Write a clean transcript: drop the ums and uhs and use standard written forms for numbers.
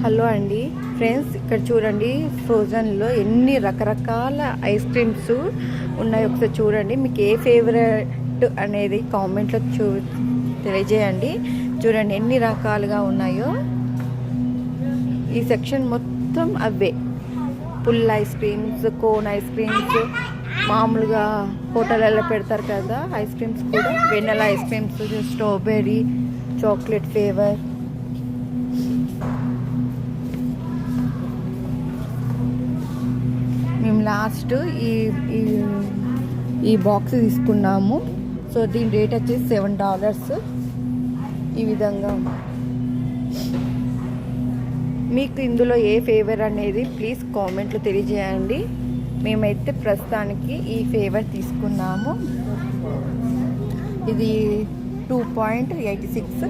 Hello అండి friends, ఇక్కడ చూడండి ఫ్రోజన్లో ఎన్ని రకరకాల ఐస్ క్రీమ్స్ ఉన్నాయి. ఒకసారి చూడండి, మీకు ఏ ఫేవరెట్ అనేది కామెంట్లో తెలియజేయండి. చూడండి ఎన్ని రకాలుగా ఉన్నాయో. ఈ సెక్షన్ మొత్తం అవే pull ice creams, cone ice creams, మామూలుగా హోటళ్ళలో పెడతారు కదా ఐస్ క్రీమ్స్ కూడా, vanilla ice creams, strawberry, chocolate flavour. మేము లాస్ట్ ఈ బాక్స్ తీసుకున్నాము. సో దీని రేట్ వచ్చేసి $7. ఈ విధంగా మీకు ఇందులో ఏ ఫ్లేవర్ అనేది ప్లీజ్ కామెంట్లో తెలియజేయండి. మేమైతే ప్రస్తుతానికి ఈ ఫ్లేవర్ తీసుకున్నాము. ఇది 2.86